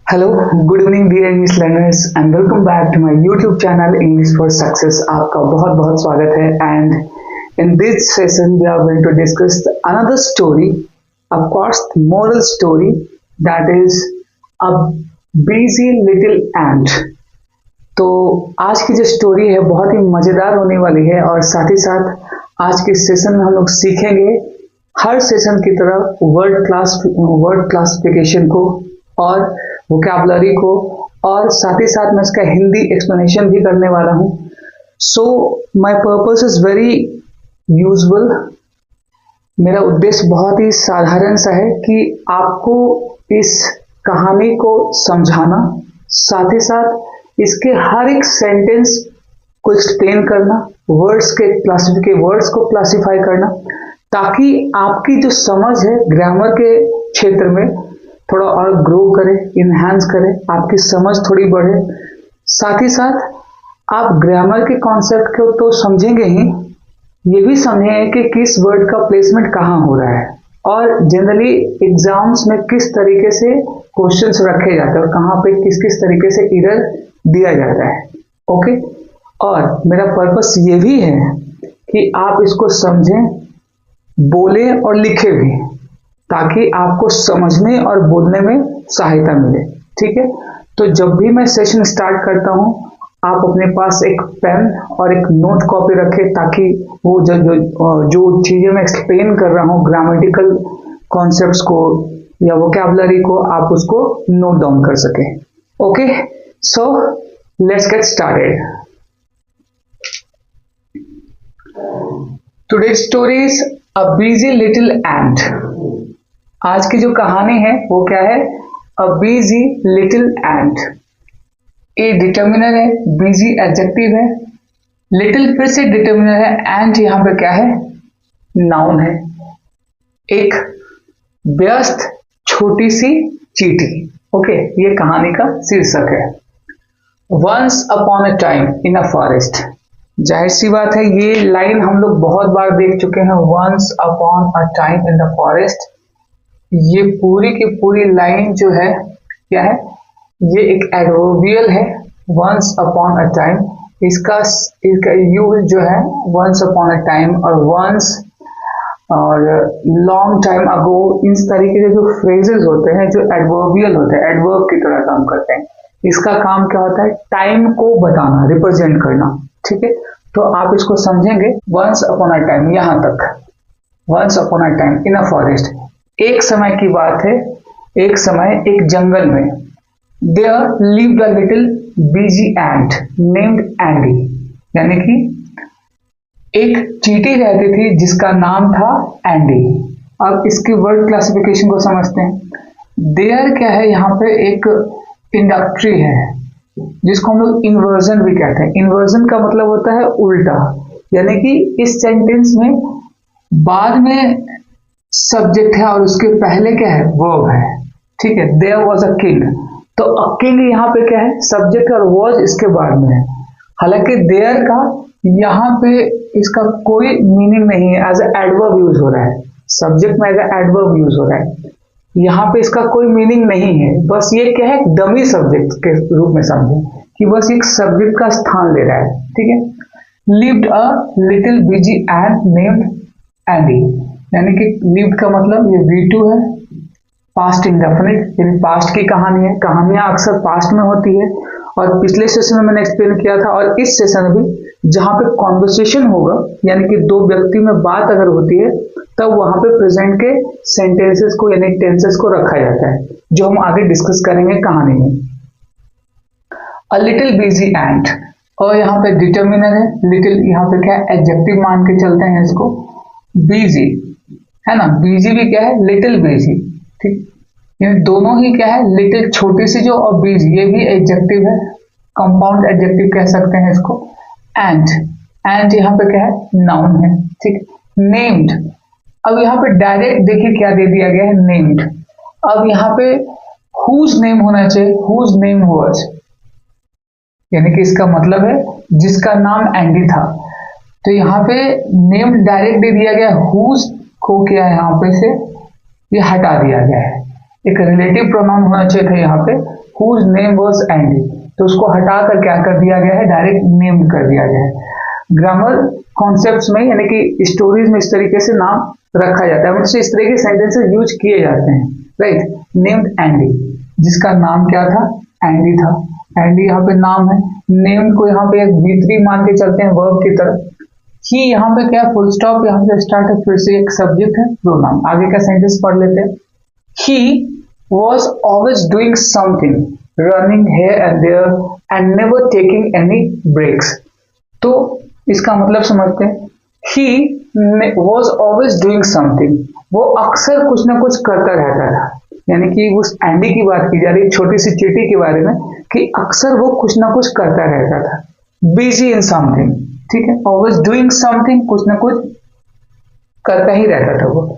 Hello, good evening dear English learners and welcome back to my YouTube channel English for success. आपका बहुत बहुत स्वागत है and in this session we are going to discuss another story, of course moral story, that is a busy little ant. तो आज की जो story है बहुत ही मज़ेदार होने वाली है और साथ ही साथ आज के सेशन में हम लोग सीखेंगे हर सेशन की तरह वर्ड क्लासिफिकेशन को और वोकैबुलरी को, और साथ ही साथ मैं इसका हिंदी एक्सप्लेनेशन भी करने वाला हूँ। So my purpose is very usual. मेरा उद्देश्य बहुत ही साधारण सा है कि आपको इस कहानी को समझाना, साथ ही साथ इसके हर एक सेंटेंस को एक्सप्लेन करना, वर्ड्स को क्लासिफाई करना, ताकि आपकी जो समझ है ग्रामर के क्षेत्र में थोड़ा और ग्रो करे, इन्हांस करे, आपकी समझ थोड़ी बढ़े। साथ ही साथ आप ग्रामर के कॉन्सेप्ट को तो समझेंगे ही, ये भी समझेंगे कि किस वर्ड का प्लेसमेंट कहाँ हो रहा है और जनरली एग्जाम्स में किस तरीके से क्वेश्चंस रखे जाते हैं और कहाँ पे किस किस तरीके से एरर दिया जाता है। ओके, और मेरा पर्पस ये भी है कि आप इसको समझें, बोलें और लिखें भी, ताकि आपको समझने और बोलने में सहायता मिले। ठीक है, तो जब भी मैं सेशन स्टार्ट करता हूँ आप अपने पास एक पेन और एक नोट कॉपी रखें, ताकि वो जो चीज़ें मैं एक्सप्लेन कर रहा हूँ, ग्रामेटिकल कॉन्सेप्ट्स को या वोकैबुलरी को, आप उसको नोट डाउन कर सकें। Okay, so let's get started. Today's story is a busy little ant. आज की जो कहानी है वो क्या है? A busy little ant. A determiner है, बिजी एडजेक्टिव है, लिटिल फिर से डिटर्मिनर है, एंट यहाँ पे क्या है? नाउन है। एक व्यस्त छोटी सी चींटी। ओके, ये कहानी का शीर्षक है। Once upon a time in a forest. जाहिर सी बात है ये लाइन हम लोग बहुत बार देख चुके हैं, once upon a time in the forest. ये पूरी की पूरी लाइन जो है क्या है? ये एक एडवर्बियल है, वंस अपॉन अ टाइम। इसका यूज जो है वंस अपॉन अ टाइम और वंस और लॉन्ग टाइम अगो, इस तरीके के जो फ्रेजेस होते हैं, जो एडवर्बियल होते हैं, एडवर्ब की तरह काम करते हैं। इसका काम क्या होता है? टाइम को बताना, रिप्रेजेंट करना। ठीक है, तो आप इसको समझेंगे वंस अपॉन अ टाइम, यहां तक once upon a time in a forest. एक समय की बात है, एक समय एक जंगल में, there lived a little busy ant named Andy. यानी कि एक चींटी रहती थी जिसका नाम था एंडी। अब इसकी वर्ड क्लासिफिकेशन को समझते हैं। देयर क्या है? यहाँ पे एक इंडक्ट्री है जिसको हम लोग इन्वर्जन भी कहते हैं। इन्वर्जन का मतलब होता है उल्टा, यानी कि इस सेंटेंस में बाद में सब्जेक्ट है और उसके पहले क्या है? वर्ब है। ठीक है, देयर वाज अ किंग, तो अ किंग यहाँ पे क्या है? सब्जेक्ट और वाज इसके बाद में है। हालांकि देयर का यहाँ पे इसका कोई मीनिंग नहीं है, एज ए एडवर्ब यूज हो रहा है। सब्जेक्ट में एज ए एडवर्ब यूज हो रहा है, यहाँ पे इसका कोई मीनिंग नहीं है। बस ये क्या है? डमी सब्जेक्ट के रूप में समझो कि बस एक सब्जेक्ट का स्थान ले रहा है। ठीक है, lived a little busy ant named Andy, यानी कि लिव्ड का मतलब ये V2 है, पास्ट इंडेफिनिट, यानी पास्ट की कहानी है। कहानियां अक्सर पास्ट में होती है और पिछले सेशन में मैंने एक्सप्लेन किया था, और इस सेशन में भी जहां पे कॉन्वर्सेशन होगा, यानी कि दो व्यक्ति में बात अगर होती है, तब वहां पे प्रेजेंट के सेंटेंसेस को यानी टेंसेस को रखा जाता है, जो हम आगे डिस्कस करेंगे कहानी में। अ लिटिल बिजी एंट, और यहाँ पे डिटर्मिनर है, लिटिल यहाँ पे क्या है? एडजेक्टिव मान के चलते हैं इसको। बिजी है ना, बिजी भी क्या है? Little busy. ठीक, ये दोनों ही क्या है? लिटिल छोटी सी जो, और बिजी ये भी एडजेक्टिव है, कंपाउंड एडजेक्टिव कह सकते हैं इसको। एंड यहाँ पे क्या है? नाउन है। ठीक, नेम्ड, अब यहाँ पे डायरेक्ट देखिए क्या दे दिया गया है? नेम्ड। अब यहाँ पे हुज नेम होना चाहिए, हुज नेम वाज, यानी कि इसका मतलब है जिसका नाम एंडी था। तो यहाँ पे नेम डायरेक्ट दे दिया गया, हुज को क्या है यहाँ पे से ये हटा दिया गया है। एक रिलेटिव प्रोनाउन होना चाहिए था यहाँ पे, हुज नेम वाज एंडी, तो उसको हटा कर क्या कर दिया गया है, डायरेक्ट नेम कर दिया गया है। ग्रामर कॉन्सेप्ट्स में यानी कि स्टोरीज में इस तरीके से नाम रखा जाता है, मतलब इस तरह के सेंटेंसेस यूज किए जाते हैं, राइट। नेम्ड एंडी, जिसका नाम क्या था, एंडी था। एंडी यहाँ पे नाम है, नेम को यहाँ पे एक V3 मान के चलते हैं वर्ब की तरफ। ही यहाँ पे क्या, फुल स्टॉप यहाँ पे स्टार्ट है, फिर से एक सब्जेक्ट है, प्रोनाउन। आगे का सेंटेंस पढ़ लेते हैं। ही was always doing something, running here and there and never taking any breaks। तो इसका मतलब समझते हैं। He was always doing something, वो अक्सर कुछ ना कुछ करता रहता था, यानी कि उस एंडी की बात की जा रही, छोटी सी चींटी के बारे में, कि अक्सर वो कुछ ना कुछ करता रहता था। बिजी इन समथिंग, ठीक है, ऑलवेज डूइंग समथिंग, कुछ ना कुछ करता ही रहता था वो।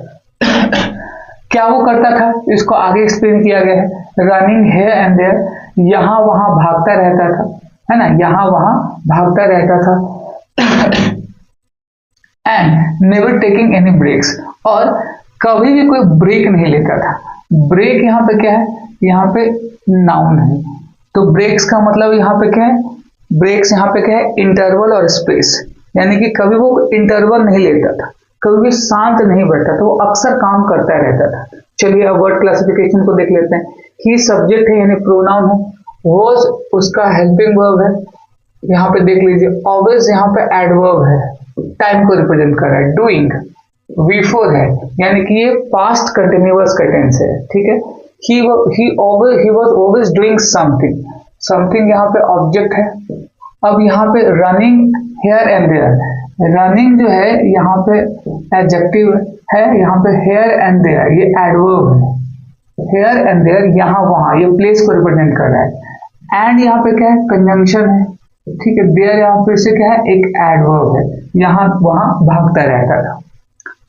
क्या वो करता था, इसको आगे एक्सप्लेन किया गया है। रनिंग हियर एंड देयर, यहां वहां भागता रहता था, है ना, यहां वहां भागता रहता था। And never taking any breaks, और कभी भी कोई ब्रेक नहीं लेता था। ब्रेक यहाँ पे क्या है, यहाँ पे नाउन है, तो ब्रेक्स का मतलब यहाँ पे क्या है, ब्रेक्स यहाँ पे क्या है, इंटरवल और स्पेस, यानी कि कभी वो इंटरवल नहीं लेता था, कभी भी शांत नहीं बैठता था, वो अक्सर काम करता रहता था। चलिए अब वर्ड क्लासिफिकेशन को देख लेते हैं। ही सब्जेक्ट है यानी प्रोनाउन है, वॉज उसका हेल्पिंग वर्ब है, यहाँ पे देख लीजिए। ऑलवेज यहाँ पे एडवर्ब है, टाइम को रिप्रेजेंट कर रहा है। डूइंग V4 है, यानी कि ये पास्ट कंटिन्यूअस का टेंस है, ठीक है। He was always doing something, something यहाँ पे ऑब्जेक्ट है। अब यहाँ पे running here and there, running जो है यहाँ पे एडजेक्टिव है, यहाँ पे हेयर एंड देयर ये एडवर्ब है। हेयर एंड देयर यहाँ वहाँ, ये प्लेस को रिप्रेजेंट कर रहा है। एंड यहाँ पे क्या है, कंजंक्शन है, ठीक है। देयर यहाँ फिर से क्या है, एक एडवर्ब है, यहाँ वहाँ भागता रहता था।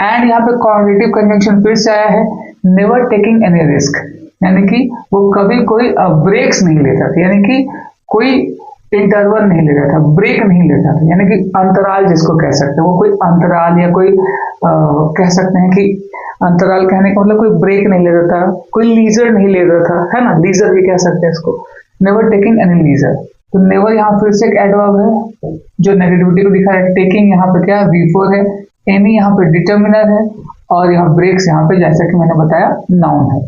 एंड यहाँ पे कॉन्जिटिव कंजंक्शन फिर से आया है, नेवर टेकिंग एनी रिस्क, यानी कि वो कभी कोई ब्रेक्स नहीं लेता था, यानी कि कोई इंटरवल नहीं लेता था, ब्रेक नहीं लेता था, यानी कि अंतराल जिसको कह सकते हैं, वो कोई अंतराल या कोई कह सकते हैं कि अंतराल कहने का मतलब कोई ब्रेक नहीं लेता था, कोई लीजर नहीं लेता था, है ना, लीजर भी कह सकते हैं इसको। नेवर टेकिंग एनी लीजर, तो नेवर यहाँ फिर से एक एडवर्ब है जो नेगेटिविटी को दिखा है। टेकिंग यहाँ पे क्या है, V4 है। एनी यहाँ पे डिटर्मिनर है, और यहाँ ब्रेक्स यहाँ पे जैसा कि मैंने बताया नाउन है।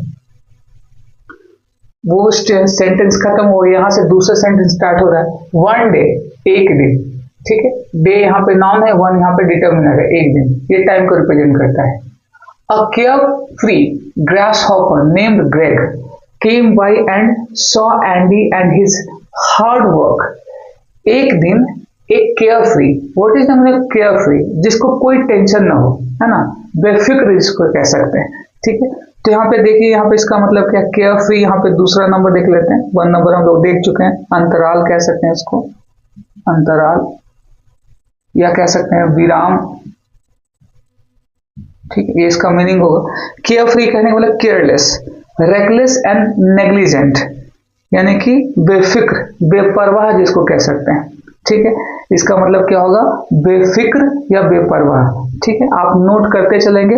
वो सेंटेंस खत्म हो, यहाँ से दूसरा सेंटेंस स्टार्ट हो रहा है। वन डे, एक दिन, ठीक है। डे यहाँ पे नाउन है, वन यहाँ पे डिटर्मिनर है, एक दिन, ये टाइम को रिप्रेजेंट करता है। अ carefree grasshopper named Greg came by and saw Andy and his hard work। एक दिन एक carefree, what is the meaning carefree, जिसको कोई टेंशन ना हो, है ना, बेफिक्र जिसको कह सकते हैं, ठीक है। तो यहाँ पे देखिए, यहाँ पे इसका मतलब क्या, केयरफ्री। यहाँ पे दूसरा नंबर देख लेते हैं, 1 नंबर हम लोग देख चुके हैं। अंतराल कह सकते हैं इसको, अंतराल, या कह सकते हैं विराम, ठीक है, ये इसका मीनिंग होगा। केयरफ्री कहने का मतलब केयरलेस, रेकलेस एंड नेग्लिजेंट, यानी कि बेफिक्र, बेपरवाह जिसको कह सकते हैं, ठीक है। इसका मतलब क्या होगा, बेफिक्र या बेपरवाह, ठीक है। आप नोट करते चलेंगे।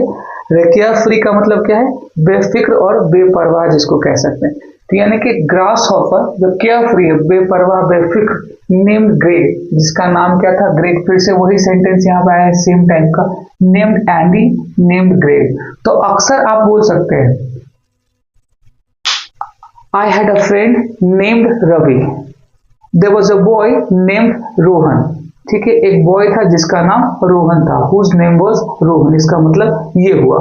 केयरफ्री का मतलब क्या है, बेफिक्र और बेपरवाह जिसको कह सकते हैं। तो यानी कि ग्रास हॉपर जो केयरफ्री है, बेपरवाह, बेफिक्र, नेम्ड ग्रेग, जिसका नाम क्या था, ग्रेग। फिर से वही सेंटेंस यहाँ पे आया है सेम टाइप का, नेम्ड एंडी, नेम्ड ग्रेग। तो अक्सर आप बोल सकते हैं, I had a friend named Ravi, there was a boy named Rohan, ठीक है। एक बॉय था जिसका नाम रोहन था, हुज नेम वाज रोहन, इसका मतलब ये हुआ,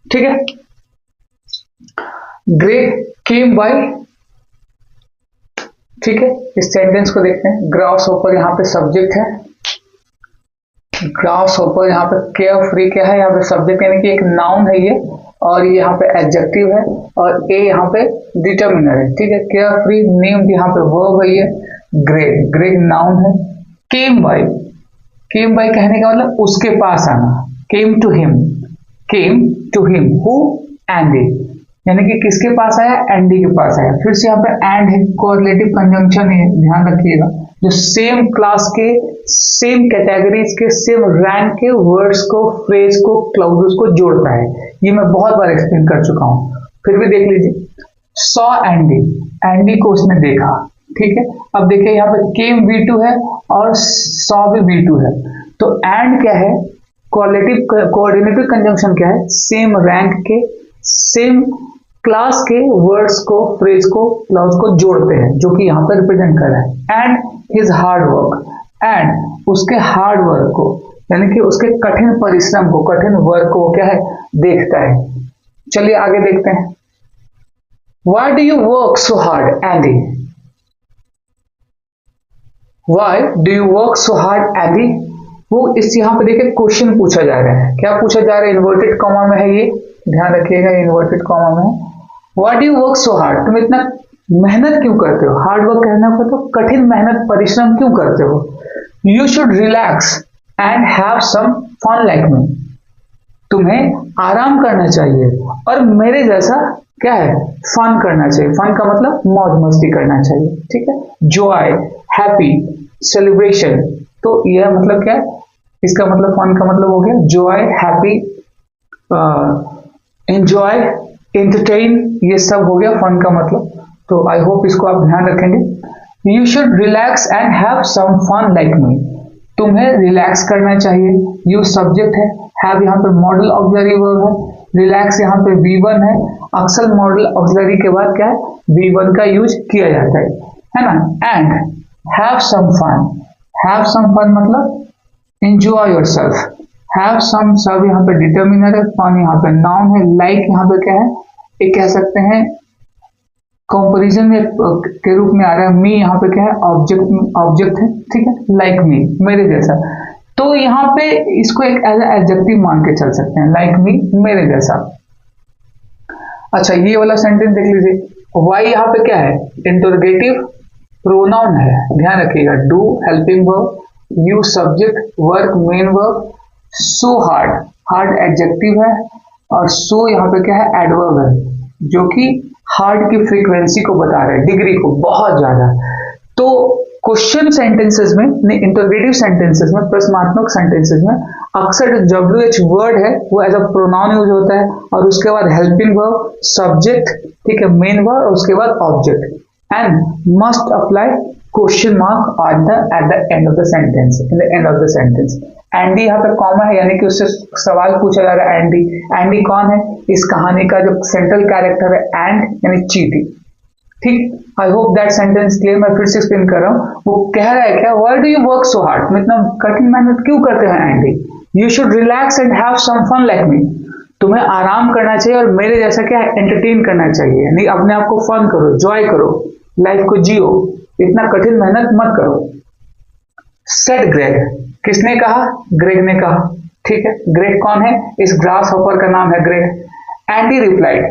ठीक है। ग्रेग केम बाय, ठीक है। इस सेंटेंस को देखते हैं। ग्रास हॉपर यहाँ पे सब्जेक्ट है, ग्रास हॉपर यहाँ पे केयरफ्री क्या है, यहाँ पे सब्जेक्ट यानी कि एक नाउन है ये, और ये यहाँ पे एडजेक्टिव है, और ए यहाँ पे डिटर्मिनर है, ठीक है। केयरफ्री नेम यहाँ पे वर्ब है ये। ग्रेग, ग्रेग नाउन है। केम बाय, केम बाय कहने का मतलब उसके पास आना, came to him, came to him, who, Andy, यानी कि किसके पास आया, एंडी के पास आया। फिर से यहाँ पे एंड है, कोरिलेटिव कंजंक्शन है, ध्यान रखिएगा, जो सेम क्लास के, सेम कैटेगरीज के, सेम रैंक के वर्ड्स को, फ्रेज को, क्लाउजेस को जोड़ता है। ये मैं बहुत बार एक्सप्लेन कर चुका हूँ। फिर भी देख लीजिए, सॉ एंडी, एंडी को उसने देखा, ठीक है। अब देखिए यहाँ पे केम V2 है और सॉ भी V2 है, तो एंड क्या है, कोऑर्डिनेटिव कंजंक्शन क्या है, सेम रैंक के सेम क्लास के वर्ड्स को, फ्रेज को, क्लाउज को जोड़ते हैं, जो कि यहाँ पर रिप्रेजेंट कर रहा है। And his hard work, and उसके हार्ड वर्क को, यानी कि उसके कठिन परिश्रम को, कठिन वर्क को क्या है, देखता है। चलिए आगे देखते हैं। Why do you work so hard, Andy? Why do you work so hard, Andy? वो इस यहाँ पे देखिए क्वेश्चन पूछा जा रहा है, क्या पूछा जा रहा है, इन्वर्टेड कॉमा में है, ये ध्यान रखिएगा, इन्वर्टेड कॉमा में है। Why do you work so hard? तुम इतना मेहनत क्यों करते हो, हार्ड वर्क कहना को तो कठिन मेहनत परिश्रम क्यों करते हो। You should relax and have some fun like me. तुम्हें आराम करना चाहिए और मेरे जैसा क्या है, फन करना चाहिए। फन का मतलब मौज मस्ती करना चाहिए, ठीक है। जॉय, हैप्पी, सेलिब्रेशन, तो यह मतलब क्या है, इसका मतलब फन का मतलब हो गया जॉय, हैप्पी, एंजॉय, एंटरटेन, ये सब हो गया फन का मतलब। तो आई होप इसको आप ध्यान रखेंगे। You should relax and have some fun like me, तुम्हें रिलैक्स करना चाहिए। यू सब्जेक्ट है, हैव यहाँ पे मॉडल ऑक्सिलरी वर्ब है, रिलैक्स यहाँ पे V1 है, अक्सर मॉडल ऑक्सिलरी के बाद क्या है, V1 का यूज किया जाता है ना। And have some fun, have some fun मतलब एंजॉय योरसेल्फ, हैव सम, सब यहाँ पे डिटर्मिनर है, फन यहाँ पे नाउन है, लाइक यहाँ पे क्या है, ये कह सकते हैं कंपैरिजन में के रूप में आ रहा है। मी यहाँ पे क्या है, ऑब्जेक्ट है, ठीक है, लाइक मी, मेरे जैसा। तो यहाँ पे इसको एक एज एडजेक्टिव मान के चल सकते हैं, लाइक मी, मेरे जैसा। अच्छा ये वाला सेंटेंस देख लीजिए। वाई यहाँ पे क्या है, इंटरोगेटिव प्रोनाउन है, ध्यान रखिएगा। Do helping verb, you subject, work main verb, so hard, hard adjective है, और सो यहाँ पे क्या है, एडवर्ब है, जो कि हार्ड की फ्रीक्वेंसी को बता रहा है, डिग्री को, बहुत ज्यादा। तो क्वेश्चन सेंटेंसेस में, इंटरोगेटिव सेंटेंसेस में, प्रश्नात्मक सेंटेंसेस में अक्सर जो WH वर्ड है वो एज अ प्रोनाउन यूज होता है, और उसके बाद हेल्पिंग वर्ब, सब्जेक्ट, ठीक है, मेन वर्ब, और उसके बाद object, and must apply question mark at the end of the sentence, in the end of the sentence. Andy यहाँ पे कॉमा है, यानी कि उससे सवाल पूछा जा रहा है। एंडी, एंडी कौन है, इस कहानी का जो सेंट्रल कैरेक्टर है, एंड यानी चींटी, ठीक। I hope that sentence clear. मैं फिर से एक्सप्लेन कर रहा हूँ। वो कह रहा है क्या, why do you work so hard, तुम इतना कठिन मेहनत क्यों करते हैं Andy. You should relax and have some fun like me, तुम्हें आराम करना चाहिए और मेरे जैसा क्या है, एंटरटेन करना चाहिए, यानी अपने आप को फन करो, जॉय करो, लाइफ को जियो, इतना कठिन मेहनत मत करो। सेड ग्रेग, किसने कहा, ग्रेग ने कहा, ठीक है। ग्रेग कौन है, इस ग्रास हॉपर का नाम है ग्रेग। एंडी रिप्लाइड,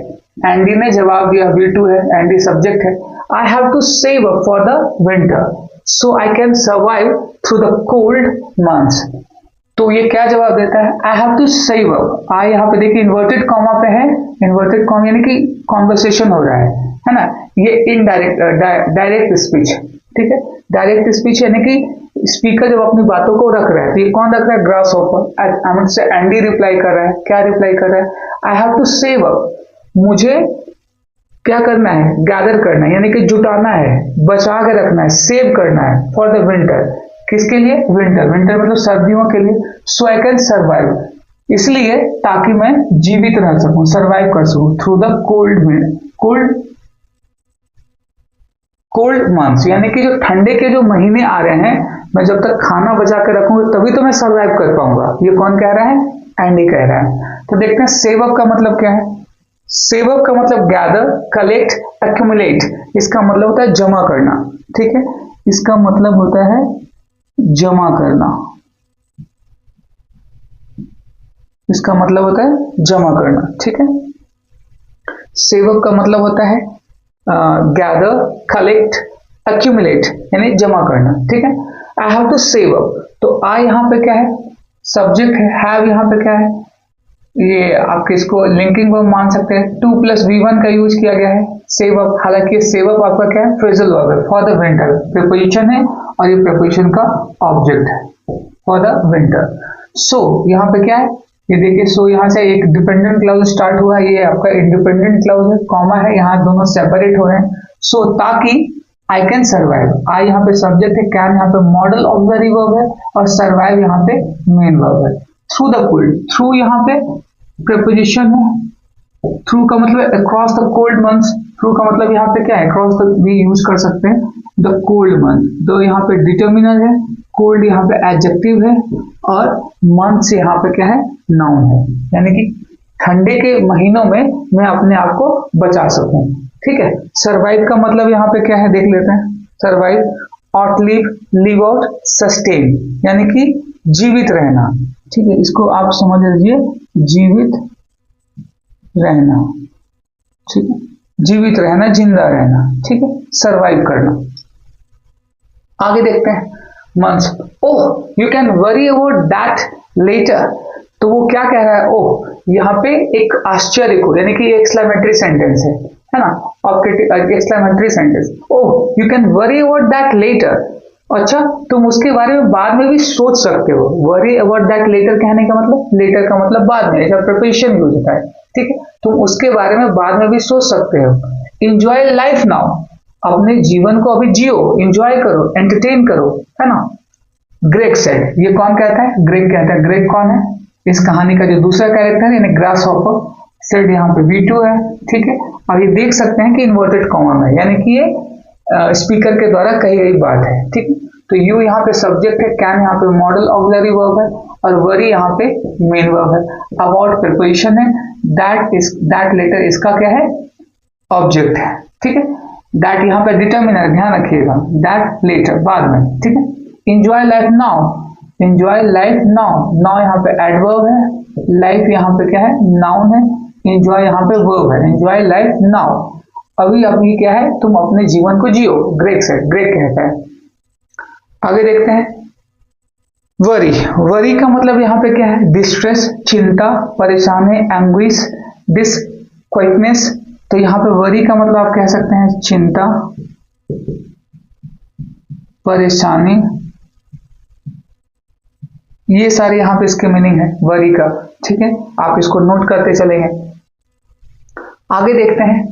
एंडी ने जवाब दिया, V2 है, एंडी सब्जेक्ट है। I have to save up for the winter so I can survive through the cold months. तो ये क्या जवाब देता है, I have to save up. I यहाँ पे देखिए इन्वर्टेड कॉमा पे है, इन्वर्टेड कॉमा यानी कि कॉन्वर्सेशन हो रहा है ना। ये इनडायरेक्ट, डायरेक्ट स्पीच, ठीक है। डायरेक्ट स्पीच यानी कि स्पीकर जब अपनी बातों को रख रहा है, तो ये कौन रख रहा है, ग्रास हॉपर। से एंडी रिप्लाई कर रहा है, क्या रिप्लाई कर रहा है, I have to save up, मुझे क्या करना है, गैदर करना है, यानी कि जुटाना है, बचा के रखना है, सेव करना है, फॉर द विंटर, किसके लिए, विंटर, विंटर मतलब सर्दियों के लिए। सो आई कैन सर्वाइव, इसलिए ताकि मैं जीवित रह सकूं, सर्वाइव कर सकूं, थ्रू द कोल्ड मंथ्स, यानी कि जो ठंडे के जो महीने आ रहे हैं, मैं जब तक खाना बचा के रखूंगा तभी तो मैं सर्वाइव कर पाऊंगा। ये कौन कह रहा है, एंडी कह रहा है। तो देखते हैं सेव अप का मतलब क्या है। सेव अप का मतलब गैदर, कलेक्ट, एक्यूमुलेट, इसका मतलब होता है जमा करना, ठीक है। इसका मतलब होता है जमा करना, इसका मतलब होता है जमा करना, ठीक है। सेव अप का मतलब होता है गैदर, कलेक्ट, एक्यूमुलेट, यानी जमा करना, ठीक है। I have to save up, तो आई यहाँ पे क्या है, सब्जेक्ट है, हैव यहाँ पे क्या है, ये आपके इसको लिंकिंग वर्ब मान सकते हैं। 2 + V1 का यूज किया गया है, सेव अप। हालांकि सेव अप आपका क्या है, फ्रेजल वर्ब है, फॉर द विंटर, प्रीपोजिशन है, और ये प्रीपोजिशन का ऑब्जेक्ट है, फॉर द विंटर। सो यहाँ पे क्या है, ये देखिए, सो यहाँ से एक डिपेंडेंट क्लाउज स्टार्ट हुआ, ये आपका इंडिपेंडेंट क्लाउज है, कॉमा है, यहाँ दोनों सेपरेट हो रहे हैं। सो ताकि आई कैन सर्वाइव, आई यहाँ पे सब्जेक्ट है, कैन यहाँ पे मॉडल ऑक्सिलरी वर्ब है, और सर्वाइव यहाँ पे मेन वर्ब है। थ्रू द कोल्ड, थ्रू यहाँ पे प्रीपोजिशन है, थ्रू का मतलब across the cold months, through का मतलब यहाँ पे क्या है, अक्रॉस द भी यूज कर सकते हैं, द कोल्ड मंथ, तो यहाँ पे डिटर्मिनर है, कोल्ड यहाँ पे एडजेक्टिव है, और मंथ से यहाँ पे क्या है, नाउन है, यानी कि ठंडे के महीनों में मैं अपने आप को बचा सकूं। ठीक है, सर्वाइव का मतलब यहाँ पे क्या है, देख लेते हैं। Survive, outlive, live out, sustain, यानी कि जीवित रहना। ठीक है, इसको आप समझ लीजिए, जीवित रहना। ठीक है, जीवित रहना, जिंदा रहना। ठीक है, सर्वाइव करना। आगे देखते हैं, months. Oh, you can worry about that later, तो वो क्या कह रहा है, ओह, यहाँ पे एक आश्चर्य को, यानी कि एक्सक्लेमेटरी सेंटेंस है ना, exclamatory sentence. Oh, you can worry about that later, अच्छा तुम उसके बारे में बाद में भी सोच सकते हो। वरी अबाउट दैट लेटर कहने का मतलब, लेटर का मतलब बाद में, ऐसा प्रिपरेशन यूज होता है। ठीक है, तुम उसके बारे में बाद में भी सोच सकते हो। इंजॉय लाइफ नाउ, अपने जीवन को अभी जियो, इंजॉय करो, एंटरटेन करो, है ना। ग्रेग सेड, ये कौन कहता है, ग्रेग कहता है। ग्रेग कौन है, इस कहानी का जो दूसरा कैरेक्टर यानी ग्रास हॉपर। सेड यहाँ पे V2 है। ठीक है, और ये देख सकते हैं कि इन्वर्टेड कॉमा में, यानी कि ये स्पीकर के द्वारा कही गई बात है। ठीक है, तो यू यहाँ पे सब्जेक्ट है, कैन यहाँ पे मॉडल ऑक्सिलरी वर्ब है, और वरी यहाँ पे मेन वर्ब है। अबाउट प्रीपोजिशन है, दैट लेटर इसका क्या है, ऑब्जेक्ट है। ठीक है, दैट यहाँ पे डिटर्मिनर, ध्यान रखिएगा, दैट लेटर बाद में। ठीक है, enjoy life now, enjoy life now, now यहाँ पे एडवर्ब है, लाइफ यहाँ पे क्या है, नाउन है, इंजॉय यहाँ पे वर्ब है। इंजॉय लाइफ नाउ, अभी अभी क्या है, तुम अपने जीवन को जियो, ग्रेग से, ग्रेग कहता है। आगे देखते हैं, वरी। वरी का मतलब यहाँ पे क्या है, डिस्ट्रेस, चिंता, परेशानी, एंग्विश, डिसक्वाइटनेस। तो यहाँ पे वरी का मतलब आप कह सकते हैं चिंता, परेशानी, ये सारे यहाँ पे इसके मीनिंग है वरी का। ठीक है, आप इसको नोट करते चलेंगे। आगे देखते हैं,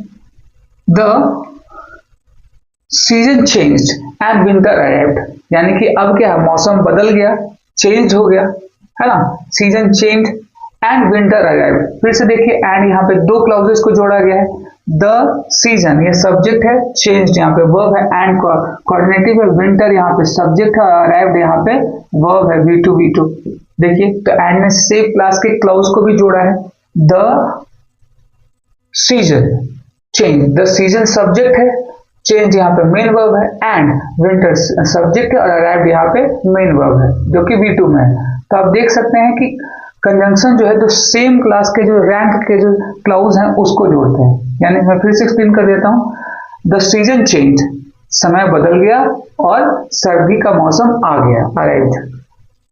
the season changed and winter arrived, यानी कि अब क्या है, मौसम बदल गया, चेंज हो गया, है ना। Season change and winter arrived, फिर से देखिए, एंड यहाँ पे दो क्लाउजेस को जोड़ा गया है। द सीजन ये सब्जेक्ट है, चेंज यहाँ पे वर्ब है, एंड कोऑर्डिनेटिव है, विंटर यहाँ पे सब्जेक्ट है, अराइव्ड यहाँ पे वर्ब है, V2। देखिए, तो एंड ने सेम क्लास के क्लाउज को भी जोड़ा है। The season change, the season subject है, चेंज यहाँ पे मेन वर्ब है, एंड विंटर सब्जेक्ट है, और अराइव्ड यहाँ पे मेन वर्ब है, जो कि V2 में है। तो आप देख सकते हैं कि कंजंक्शन जो है, जो सेम क्लास के जो रैंक के जो क्लाउज हैं उसको जोड़ते हैं। यानी मैं फिर से एक्सप्लेन कर देता हूं, द सीजन चेंज, समय बदल गया और सर्दी का मौसम आ गया, अराइव्ड।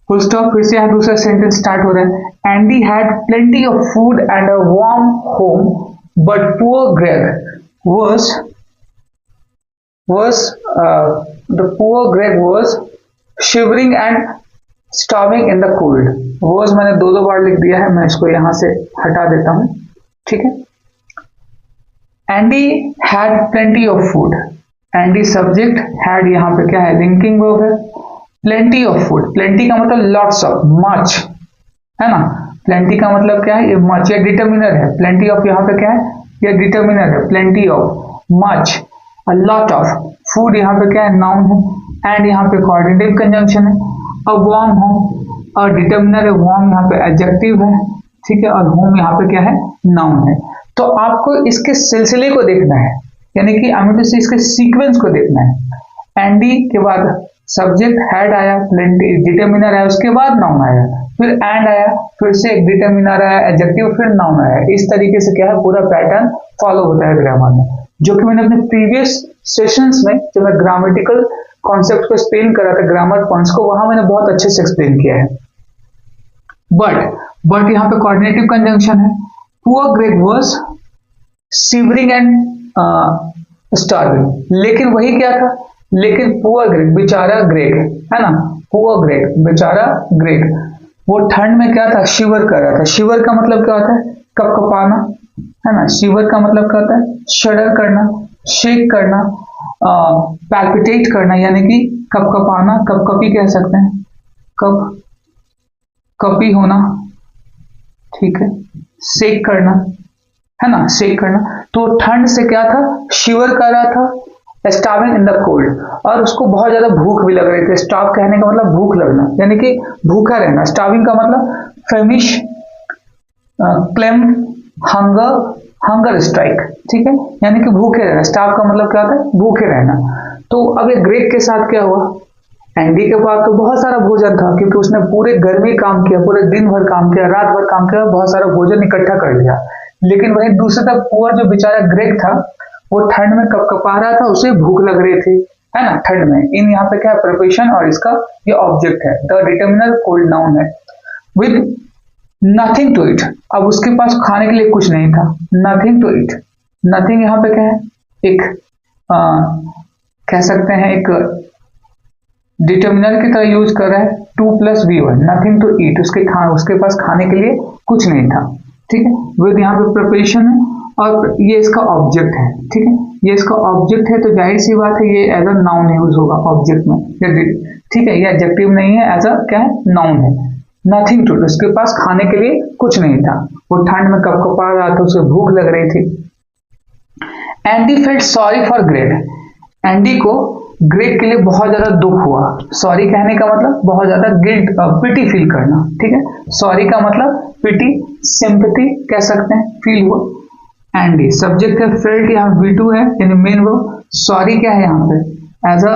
Full stop. फिर से यहाँ दूसरा सेंटेंस स्टार्ट हो रहा है, Andy had plenty of food and a warm home, but poor Greg was shivering and starving in the cold। was मैंने दो बार लिख दिया है, मैं इसको यहां से हटा देता हूं। ठीक है, Andy had plenty of food, Andy subject, had यहाँ पे क्या है, लिंकिंग वर्ब है। प्लेंटी ऑफ फूड, प्लेंटी का मतलब लॉट्स ऑफ, मच, है ना। प्लेंटी का मतलब क्या है, ये मच, ये डिटर्मिनर है। प्लेंटी ऑफ यहाँ पे क्या है, ये डिटर्मिनर है। Plenty of, much, a lot of, food यहाँ पे क्या है, नाउन है, एंड यहाँ पे कोऑर्डिनेटिव कंजंक्शन है। अ वार्म होम, और डिटर्मिनर है, वार्म यहाँ पे एडजेक्टिव है। ठीक है, और होम यहाँ पे क्या है, नाउन है। तो आपको इसके सिलसिले को देखना है, यानी कि इसके सीक्वेंस को देखना है। एंडी के बाद सब्जेक्ट, हैड आया, प्लेंटी डिटर्मिनर आया, उसके बाद नाउन आया, फिर एंड आया, फिर से एक डिटर्मिनर आया, एडजेक्टिव, फिर नाउन आया। इस तरीके से क्या है, पूरा पैटर्न फॉलो होता है ग्रामर में, जो कि मैंने अपने प्रीवियस सेशंस में जब मैं ग्रामेटिकल कॉन्सेप्ट को एक्सप्लेन करा था, ग्रामर पॉइंट्स को, वहां मैंने बहुत अच्छे से एक्सप्लेन किया है। बट यहाँ पे कोऑर्डिनेटिव कंजंक्शन है। Poor Greg was shivering and starving, लेकिन वही क्या था, लेकिन पुअर ग्रेग, बेचारा ग्रेग, है ना, पुअर ग्रेग, बेचारा ग्रेग। वो ठंड में क्या था, शिवर कर रहा था। शिवर का मतलब क्या होता है, कपकपाना, है ना। शिवर का मतलब क्या होता है, शडर करना, शेक करना, पैल्पिटेट करना, यानी कि कपकपाना, कपकपी कह सकते हैं, कप कपी होना, ठीक है, शेक करना, है ना, शेक करना। तो ठंड से क्या था, शिवर कर रहा था, स्टार्विंग इन द कोल्ड, और उसको बहुत ज्यादा भूख भी लग रही थी। स्टार्व कहने का मतलब भूख लगना, यानी कि भूखा रहना। स्टार्विंग का मतलब फेमिश, क्लेम, हंगर, हंगर स्ट्राइक, ठीक है, यानी कि भूखे रहना। स्टार्व का मतलब क्या होता है, भूखे रहना। तो अब ये ग्रेग के साथ क्या हुआ, एंडी के पास तो बहुत सारा भोजन था, क्योंकि उसने पूरे घर में काम किया, पूरे दिन भर काम किया, रात भर काम किया, बहुत सारा भोजन इकट्ठा कर लिया। लेकिन वही दूसरी तरफ पुअर जो बेचारा ग्रेग था, वो ठंड में कपकपा रहा था, उसे भूख लग रही थी, है ना, ठंड में। इन यहाँ पे क्या है, प्रिपरेशन, और इसका ये ऑब्जेक्ट है, द डिटर्मिनर कोल्ड नाउन है, विद नथिंग टू इट। अब उसके पास खाने के लिए कुछ नहीं था, नथिंग टू इट। नथिंग यहाँ पे क्या है, एक कह सकते हैं एक डिटर्मिनर की तरह यूज कर रहा है, 2 + V1, नथिंग टू ईट, उसके पास खाने के लिए कुछ नहीं था, ठीक है। विद यहाँ पे प्रिपरेशन है, और ये इसका ऑब्जेक्ट है, ठीक है, ये इसका ऑब्जेक्ट है, तो जाहिर सी बात है ये एज अ नाउन यूज होगा ऑब्जेक्ट में, ठीक है, ये एडजेक्टिव नहीं है, एज अ क्या है, नाउन है। नथिंग टू, उसके पास खाने के लिए कुछ नहीं था, वो ठंड में कपकपा रहा था, उसे भूख लग रही थी। Andy felt sorry for Greg, Andy को ग्रेग के लिए बहुत ज्यादा दुख हुआ। सॉरी कहने का मतलब बहुत ज्यादा गिल्ट, पिटी फील करना, ठीक है। सॉरी का मतलब पिटी, सिंपैथी कह सकते हैं, फील हुआ। एंडी सब्जेक्ट है, फेल्ट यहाँ V2 है, यानी मेन वर्ब। सॉरी क्या है यहाँ पे, एज अ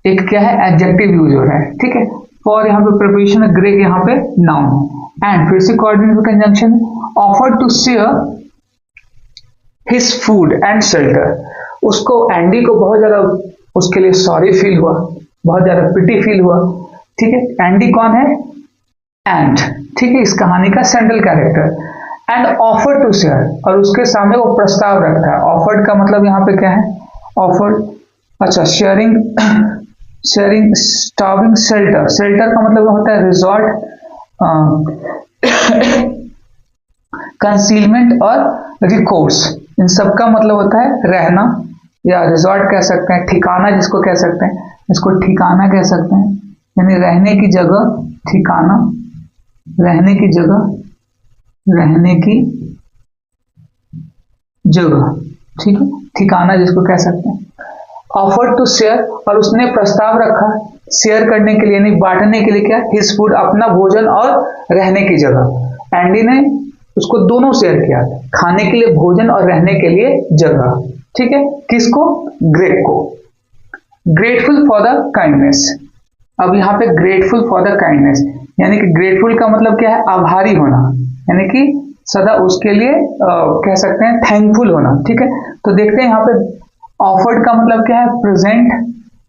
एक क्या है, एडजेक्टिव यूज हो रहा है, ठीक है। फॉर यहाँ पे प्रिपरेशन है, ग्रेग यहाँ पे नाउन है। एंड फिर से coordinate conjunction, offer to share his food and shelter. उसको, एंडी को बहुत ज्यादा उसके लिए सॉरी फील हुआ, बहुत ज्यादा पिटी फील हुआ, ठीक है। एंडी कौन है, एंड, ठीक है, इस कहानी का central character. And offer to share, और उसके सामने वो प्रस्ताव रखता है। ऑफर्ड का मतलब यहाँ पे क्या है, ऑफर्ड, अच्छा, sharing, sharing, starving, shelter. Shelter का मतलब होता है रिजॉर्ट, कंसीलमेंट और रिकोर्स। इन सब का मतलब होता है रहना, या रिजॉर्ट कह सकते हैं, ठिकाना जिसको कह सकते हैं, इसको ठिकाना कह सकते हैं, यानी रहने की जगह, ठिकाना, रहने की जगह, रहने की जगह, ठीक है, ठिकाना जिसको कह सकते हैं। ऑफर टू शेयर, और उसने प्रस्ताव रखा शेयर करने के लिए, यानी बांटने के लिए, क्या, हिज फूड, अपना भोजन और रहने की जगह। एंडी ने उसको दोनों शेयर किया, खाने के लिए भोजन और रहने के लिए जगह, ठीक है। किसको, ग्रेग को। ग्रेटफुल फॉर द काइंडनेस, अब यहाँ पे ग्रेटफुल फॉर द काइंडनेस, यानी कि ग्रेटफुल का मतलब क्या है, आभारी होना, यानी कि सदा उसके लिए कह सकते हैं थैंकफुल होना, ठीक है। तो देखते हैं यहाँ पे ऑफर्ड का मतलब क्या है, प्रेजेंट,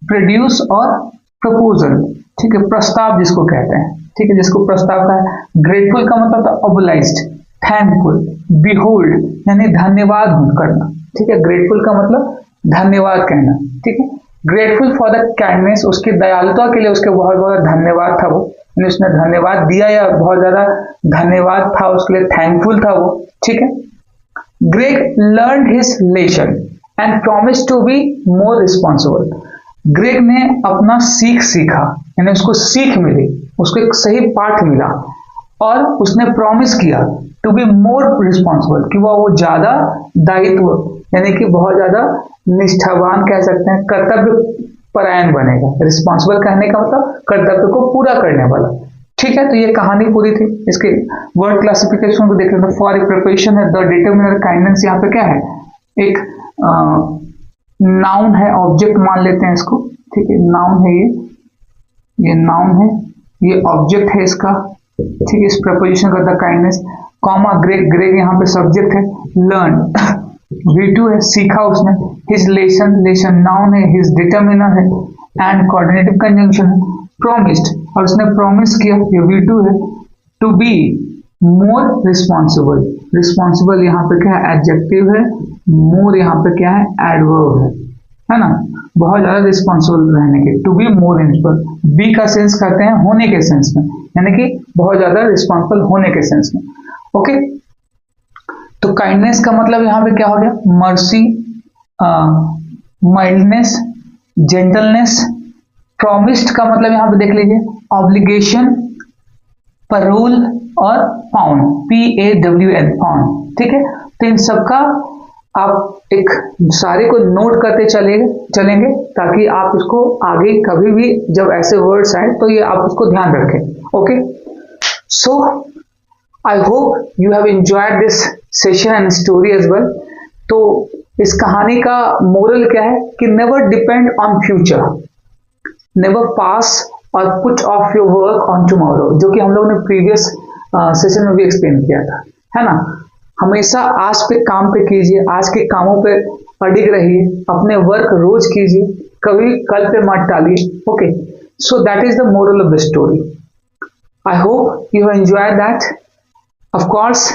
प्रोड्यूस और प्रपोजल, ठीक है, प्रस्ताव जिसको कहते हैं, ठीक है, जिसको प्रस्ताव का है। ग्रेटफुल का मतलब था ओबलाइज्ड, थैंकफुल, बिहोल्ड, यानी धन्यवाद करना, ठीक है। ग्रेटफुल का मतलब धन्यवाद कहना, ठीक है। ग्रेटफुल फॉर द काइंडनेस, उसकी दयालुता के लिए उसके बहुत बहुत धन्यवाद था वो, उसने धन्यवाद दिया, या बहुत ज्यादा धन्यवाद था उसके लिए, थैंकफुल था वो, ठीक है। Greg learn his lesson and promise to be more responsible. Greg ने अपना सीख सीखा, यानी उसको सीख मिली, उसको एक सही पाठ मिला, और उसने प्रॉमिस किया टू बी मोर रिस्पॉन्सिबल, कि वो ज्यादा दायित्व, यानी कि बहुत ज्यादा निष्ठावान कह सकते हैं, कर्तव्य परायण बनेगा। रिस्पॉन्सिबल कहने का मतलब कर्तव्य को पूरा करने वाला, ठीक है। तो ये कहानी पूरी थी। इसके वर्ड क्लासिफिकेशन को देख लेते हैं। फॉर प्रिपरेशन है, द डिटर्मिनर काइंडनेस, यहाँ पे क्या है, एक नाउन है, ऑब्जेक्ट मान लेते हैं इसको, ठीक है, नाउन है ये नाउन है, ये ऑब्जेक्ट है इसका, ठीक है। इस प्रपोजिशन का the kindness, comma Greg, Greg यहाँ पे सब्जेक्ट है, लर्न V2 है, सीखा उसने, हिज लेसन, लेसन नाउन है, हिज डिटर्मिनर है, एंड कोऑर्डिनेटिव कंजंक्शन है, प्रॉमिस्ड, और उसने प्रॉमिस किया, ये V2 है, to be more responsible, responsible यहाँ पे क्या है, एडजेक्टिव है, मोर यहाँ पे क्या है, एडवर्ब है ना। बहुत ज्यादा रिस्पॉन्सिबल रहने के, to be more responsible. Be का सेंस करते हैं होने के सेंस में, यानी कि बहुत ज्यादा रिस्पॉन्सिबल होने के सेंस में। ओके, तो काइंडनेस का मतलब यहाँ पे क्या हो गया, मर्सी, माइल्डनेस, जेंटलनेस। प्रॉमिस्ड का मतलब यहाँ पे देख लीजिए ऑब्लिगेशन, परूल और पाउंड, PAWN, पाउंड। ठीक है, तो इन सबका आप एक सारे को नोट करते चलेंगे ताकि आप इसको आगे कभी भी जब ऐसे वर्ड्स आए तो ये आप उसको ध्यान रखें। Okay, so I hope you have enjoyed this session and story as well. तो इस कहानी का मोरल क्या है कि never depend on future, never pass और put off your work on tomorrow, जो कि हम लोग ने प्रीवियस सेशन में भी एक्सप्लेन किया था, है ना। हमेशा आज पे काम पे कीजिए, आज के कामों पे अडिग रहिए, अपने वर्क रोज कीजिए, कभी कल पे मत टालिए। Okay, so that is the moral of the story. I hope you enjoy that. Of course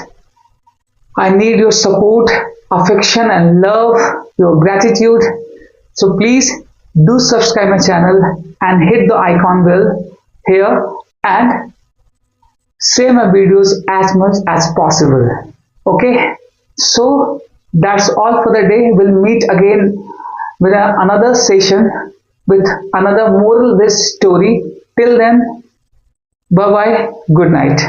I need your support, affection and love, your gratitude. So please do subscribe my channel and hit the icon bell here and share my videos as much as possible. Okay, so that's all for the day. We'll meet again with another session with another moral based story. Till then, bye bye, good night.